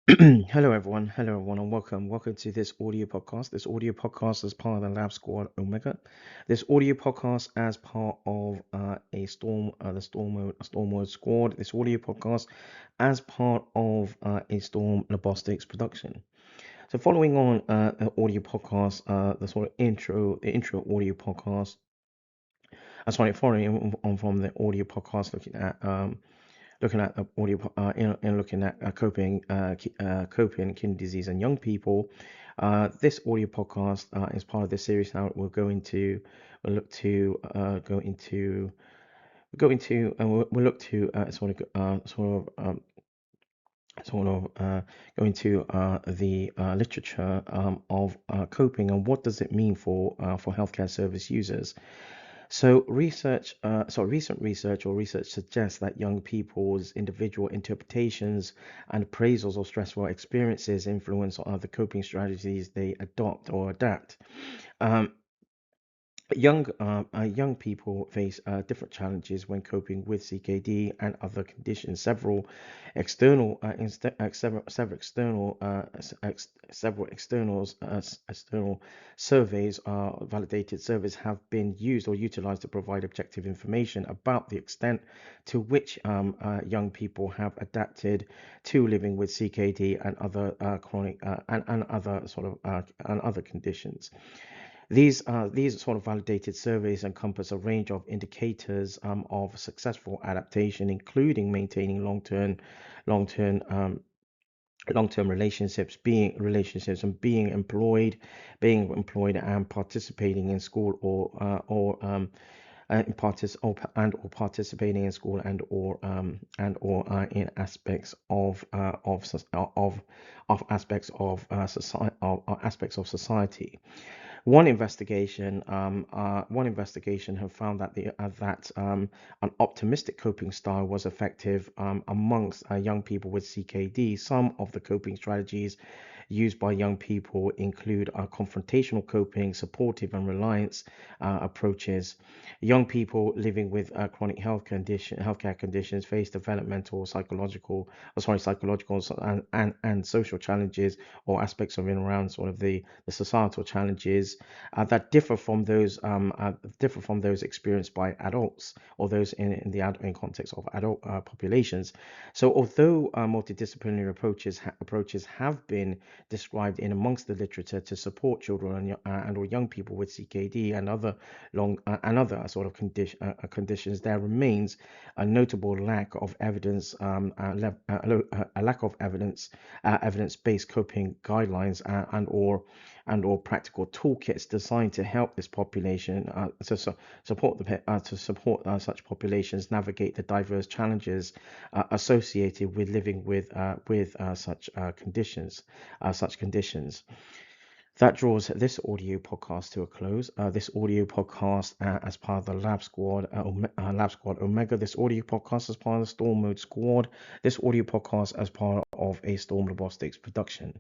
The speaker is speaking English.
Hello everyone, and welcome to this audio podcast. This audio podcast is part of the Labzquad Omega. This audio podcast as part of the Storm Mode Squad. This audio podcast as part of a ZtormLabostix production. So following on the audio podcast, the intro audio podcast. Following on from the audio podcast, looking at the audio in looking at coping kidney disease in young people. This audio podcast is part of this series. Now we'll look to go into we'll look to go into the literature of coping, and what does it mean for healthcare service users. So recent research suggests that young people's individual interpretations and appraisals of stressful experiences influence the coping strategies they adopt or adapt. Um, young people face different challenges when coping with CKD and other conditions. Several external surveys, validated surveys, have been used or utilized to provide objective information about the extent to which young people have adapted to living with CKD and other chronic and other conditions. These sort of validated surveys encompass a range of indicators of successful adaptation, including maintaining long-term long-term relationships and being employed and participating in school or participating in school and or in aspects of society. One investigation have found that an optimistic coping style was effective amongst young people with CKD. Some of the coping strategies used by young people include confrontational coping, supportive and reliance approaches. Young people living with chronic healthcare conditions face developmental, psychological and social challenges, or aspects of it around sort of the societal challenges that differ from those experienced by adults, or those in context of adult populations. So although multidisciplinary approaches have been described in amongst the literature to support children and or young people with CKD and other sort of conditions, there remains a notable lack of evidence, a lack of evidence-based coping guidelines and or practical toolkits designed to help this population to support such populations navigate the diverse challenges associated with living with such conditions. That draws this audio podcast to a close. This audio podcast, as part of the Labzquad Omega. This audio podcast as part of the Storm Mode Squad. This audio podcast as part of a ZtormLabostix production.